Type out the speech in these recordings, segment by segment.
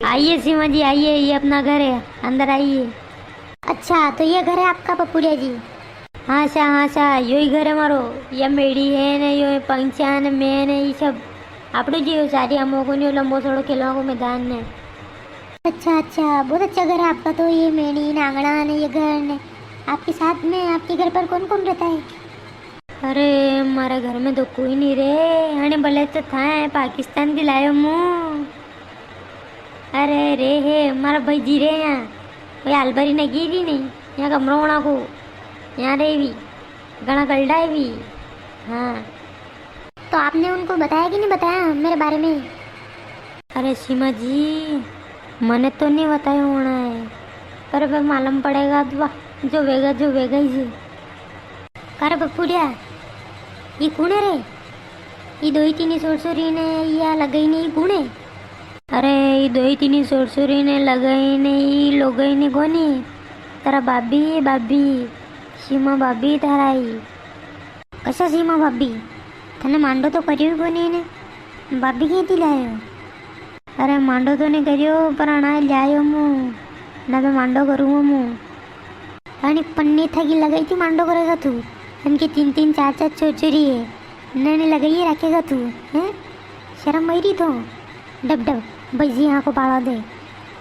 आइए सीमा जी, आइए, ये अपना घर है, अंदर आइए। अच्छा, तो ये घर है आपका पपूरिया जी? हाँ सा यही घर है मारो। ये मेड़ी है ने, यो पंचा ने, मैं ने, ये सब આપણું જ સારી અમુક ને લંબો થોડો ખેલવા को मैदान ने। अच्छा अच्छा, बहुत अच्छा घर है आपका। तो ये मेड़ी ने, आंगना ने, ये घर ने, आपके साथ में आपके घर पर कौन कौन रहता है? अरे मारा घर में तो कोई नहीं रे, अने भले तो था पाकिस्तान की लायो मुँह। अरे रे है मारा भाई जी रे यहाँ, कोई आलबरी ने गिरी नहीं, यहाँ कमरो होना को यहाँ रही भी घना गलडा भी। हाँ, तो आपने उनको बताया कि नहीं बताया मेरे बारे में? अरे सीमा जी, मैंने तो नहीं बताया होना है, पर अब मालूम पड़ेगा तो जो वेगा ही जी। कर पपूरिया, ये कौन है रे? ये दो ही तीन सोरसोरी ने या लगई नहीं कौन है? अरे ये दो ही तीन सोरसोरी ने लगाई नहीं लोगई नहीं कोनी, तारा बाबी सीमा बाबी ताराई। कशा सीमा भाभी? तने मांडो तो करियो ही कोनी ने, भाभी क्यांथी लायो? अरे मांडो तो नहीं करियो, पर अना लायो मुँ ना मैं मांडो करूँगा मुँ। अरे पन्नी थकी लगाई थी मांडो करेगा तू? इनकी तीन तीन चार चार छोरी है, नैने लगाइए रखेगा तू? हैं, शर्म मरी तो डब डब भाई जी यहाँ को पाला दे,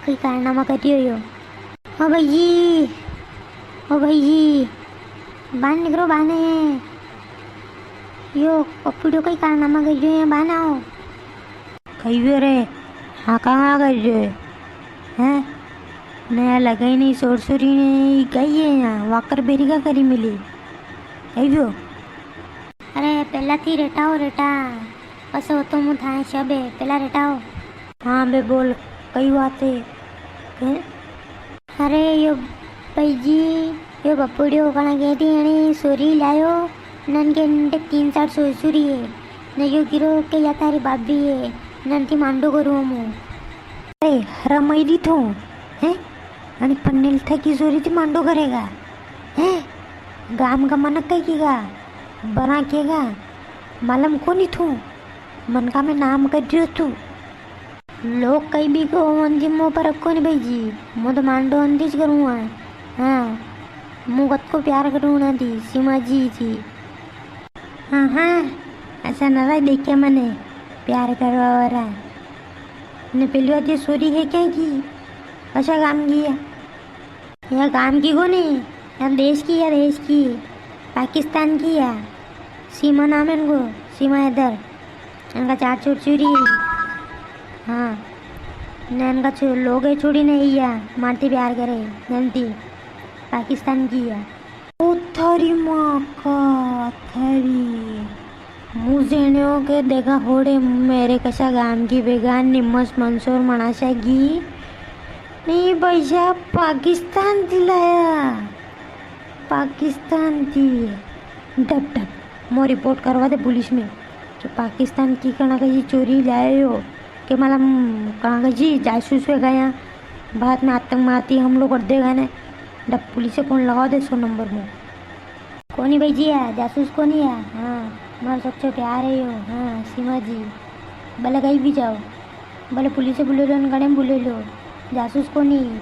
कोई कारनामा करियो यो। ओ भाई जी, ओ भाई जी, बाहर निकलो, बाहने यो पप्पू कोई कारनामा करियो है, बाहर आओ। कहियो रे, हाँ कहाँ कर रहे हैं? नया लगाई नहीं सोरसोरी ने गई है यहाँ वाकर बेरी का करी मिली अयो। अरे पहला थी रेटाओ रेटा, बस हो तो मुँह था शब है, पहला रेटाओ। हाँ बे बोल, कई बात है? अरे यो भाई जी, यो बपुड़ियो कणा कहती है सोरी लायो, नन के नंटे तीन चार सोरसोरी है न, यो गिरो के या तारी बाबी है, नन की मांडो करूँ मुँ। अरे हरा मैली तो हैं, आणि पन्नेल थकी जोरी थी मांडो करेगा हैं? गाम का मन कहेगा बना केगा, मालूम को नहीं थू मन का मैं नाम कर दियो तू। लोग कहीं भी को अंधी मुँह पर रखो नहीं भाई जी, मैं तो मांडो अंधीज करूँगा। हाँ, मुँह कत को प्यार करूँ ना दी सीमा जी थी। हाँ, ऐसा न रहा देख के मैंने प्यार करवा रहा ने। पहली बात ये सोरी है क्या की, अच्छा काम की है यह काम की को नहीं, या देश की, या देश की पाकिस्तान की है। सीमा नाम है इनको, सीमा इधर इनका चार चोरी है। हाँ, न इनका लोग है छोड़ी नहीं है, मारती प्यार करे जनती पाकिस्तान की है। ओ थारी माँ का थारी मुझे के देखा होड़े मेरे कशा गाम की बेगान निम्मस मंसूर मनाशा गी नहीं भैया, पाकिस्तान दिलाया, पाकिस्तान थी डब डब। मैं रिपोर्ट करवा दे पुलिस में कि पाकिस्तान की कणा जी चोरी लाए हो, कि मतलब कणा जी जासूस हो गया, बाद में आतंकवादी हम लोग कर देगा ना, डब पुलिस से फोन लगाओ दे 100 नंबर में। कोनी भाई जी है जासूस को नहीं है। हाँ, हमारा सबसे प्यार है यो। हाँ सीमा जी, भले कहीं भी जाओ, भले पुलिस से बुले लो, गड़े में बुले लो, जासूस को नहीं।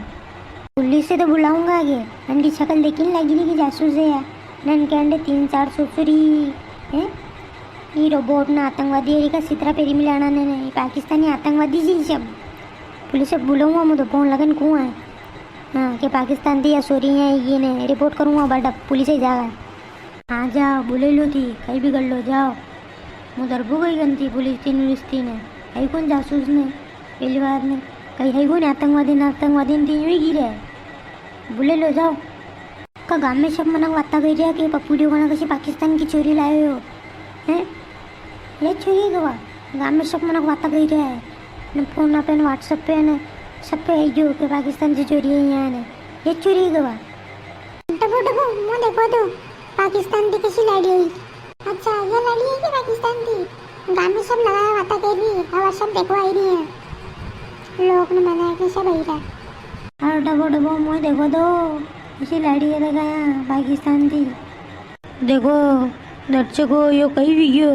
पुलिस से तो बुलाऊंगा आगे, इनकी शक्ल देखी नहीं लगी नहीं कि जासूस है या नन के अंडे तीन चार सोचुरी है। ये रोबोट ना आतंकवादी है का सितरा पेरी मिलाना ने, पाकिस्तानी आतंकवादी जी सब। पुलिस से बुलाऊंगा मैं तो फोन लगन कुआं है। हाँ, कि पाकिस्तान थी या सोरी है ये ने रिपोर्ट करूँगा, बट पुलिस ही जाएगा। हाँ जाओ, बुले लो थी कहीं भी कर लो, जाओ। मैं दरबू गई गनती पुलिस थी ने, है कौन जासूस ने पहली बार ने कहीं है कौन आतंकवादी थी यूँ ही गिरे, बुले लो जाओ। का गाँव में सब मनक वाता गई रहा कि पप्पू खाना किसी पाकिस्तान की चोरी लाए हो हैं? ये चोरी गवा गाँव में सब मनक वाता गई रहा है न, फोन पे न व्हाट्सएप पे न सब पे है जो कि पाकिस्तान से चोरी है यहाँ ने, ये चोरी गवा। डबो डबो मुँह देखो तो पाकिस्तान की किसी लड़ी हुई। अच्छा, ये लड़ी है कि पाकिस्तान की? गाँव में सब लगाया वाता कह रही है, और सब देखो आई रही है, लोग ने बनाया कि सब आई रहा। और डबो मुँह देखो तो इसी लड़ी है लगाया पाकिस्तान थी। देखो दर्शकों यो कहीं भी गयो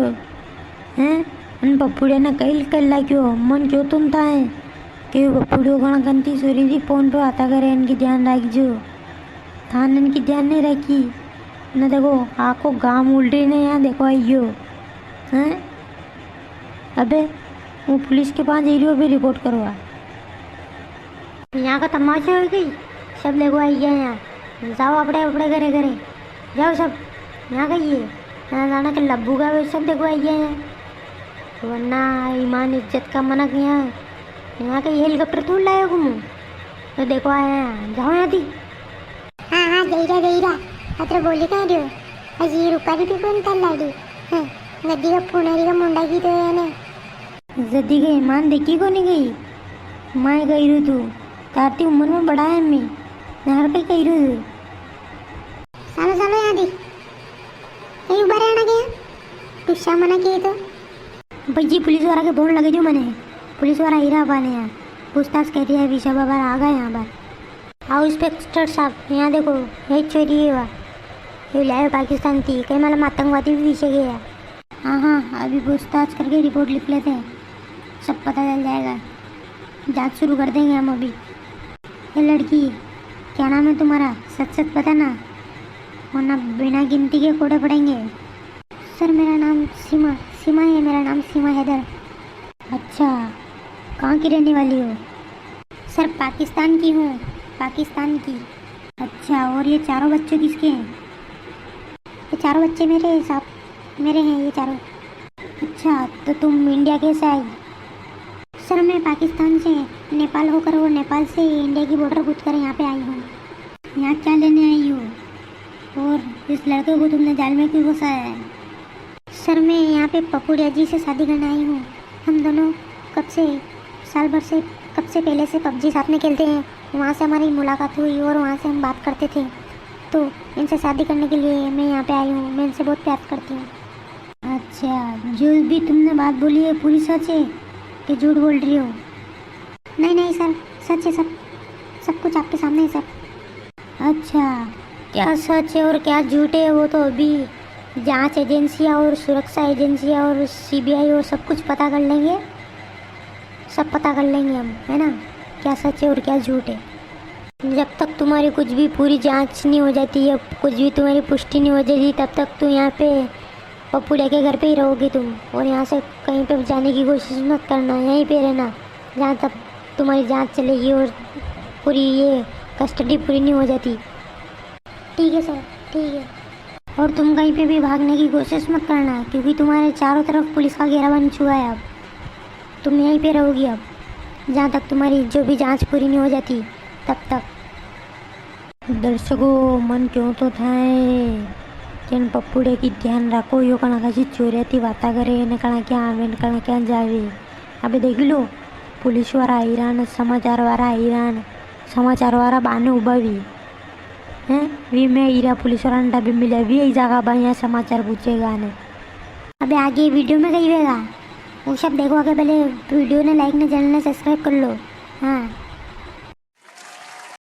हैं, पप्पूड़े ने कई कर ला क्यों मन क्यों तुम था है કે બપુડો ઘણા ગંતી ચોરીથી ફોન પર आता करे इनकी ध्यान रखजो। थान इनकी ध्यान नहीं रखी न देखो आको गांव उल्टे ने यहाँ देखो आइयो हैं। अबे वो पुलिस के पास एरियो भी रिपोर्ट करवा। यहाँ का तमाशा हो गई, सब देखो आई गया यहाँ। जाओ अपने अपने घरे घरे जाओ सब, यहाँ गई है यहाँ जाना के लब्बू का वे सब देखो आई गया यहाँ। वरना ईमान इज्जत का मनक यहाँ के हेलीकॉप्टर तोड़ लाए घूमू तो देखो आया यहाँ। जाओ यहाँ थी। हाँ हाँ जईरा अत्र बोली काय रे अजी रुपारी भी कोण लाडी हाँ नदी का पुनारी का मुंडा की तो याने जद्दी गई मान देखी को नहीं गई मैं गई रू तू तारती उम्र में बड़ा है मैं नहर पे गई रू तू। सालो सालो यहाँ दी कहीं उभा रहना गया गुस्सा मना किए तो भैजी पुलिस वाला के फोन लगे जो मैंने पुलिस वाला हीरा पाने यहाँ पूछताछ कह रही है विशा बाबा आ गए यहाँ पर। आओ इंस्पेक्टर साहब यहाँ देखो यही चोरी है वह ये लाए पाकिस्तान थी कहीं मालूम आतंकवादी भी पीछे गया। हाँ हाँ अभी पूछताछ करके रिपोर्ट लिख लेते हैं सब पता चल जाएगा जांच शुरू कर देंगे हम अभी। ये लड़की क्या नाम है तुम्हारा सच सच पता ना वरना बिना गिनती के कोड़े पड़ेंगे। सर मेरा नाम सीमा है, मेरा नाम सीमा हैदर। अच्छा कहाँ की रहने वाली हो? सर पाकिस्तान की हूँ, पाकिस्तान की। अच्छा और ये चारों बच्चे किसके हैं? ये चारों बच्चे मेरे हैं ये चारों। अच्छा तो तुम इंडिया कैसे आई? सर मैं पाकिस्तान से नेपाल होकर और नेपाल से इंडिया की बॉर्डर कूद कर यहाँ पे आई हूँ। यहाँ क्या लेने आई हो और इस लड़के को तुमने जाल में क्यों फंसाया है? सर मैं यहाँ पे पप्पूड़िया जी से शादी करने आई हूँ। हम दोनों साल भर से कब से पहले से पबजी साथ में खेलते हैं। वहाँ से हमारी मुलाकात हुई और वहाँ से हम बात करते थे तो इनसे शादी करने के लिए मैं यहाँ पे आई हूँ। मैं इनसे बहुत प्यार करती हूँ। अच्छा जो भी तुमने बात बोली है पूरी सच है कि झूठ बोल रही हो? नहीं सर सच है, सब कुछ आपके सामने है सर। अच्छा क्या सच है और क्या झूठ है वो तो अभी जांच एजेंसियाँ और सुरक्षा एजेंसियाँ और सीबीआई और सब कुछ पता कर लेंगे, सब पता कर लेंगे हम, है ना, क्या सच है और क्या झूठ है। जब तक तुम्हारी कुछ भी पूरी जांच नहीं हो जाती या कुछ भी तुम्हारी पुष्टि नहीं हो जाती तब तक तुम यहाँ पे पप्पूड़िया के घर पे ही रहोगी तुम। और यहाँ से कहीं पे जाने की कोशिश मत करना, यहीं पे रहना जहाँ तक तुम्हारी जांच चलेगी और पूरी ये कस्टडी पूरी नहीं हो जाती। ठीक है सर ठीक है। और तुम कहीं पे भी भागने की कोशिश मत करना क्योंकि तुम्हारे चारों तरफ पुलिस का घेरा बन चुका है। अब तुम यहीं पे रहोगी अब जहाँ तक तुम्हारी जो भी जांच पूरी नहीं हो जाती तब तक। दर्शकों मन क्यों तो थाय कि पप्पूड़े की ध्यान रखो यो कणा कशी चोऱ्याती वाता करे ने कणा क्या आवे ने कणा क्या जावे। अबे देख लो पुलिस वाला हैरान समाचार वाला हैरान समाचार वाला बाने उबावी हैं वी मैं हीरा पुलिस वाला डब्बे मिले भी यही जगह बा यहाँ समाचार पूछेगा ने। अबे आगे वीडियो में कही होगा वो सब देखो। आगे पहले वीडियो ने लाइक ने चैनल ने सब्सक्राइब कर लो। हाँ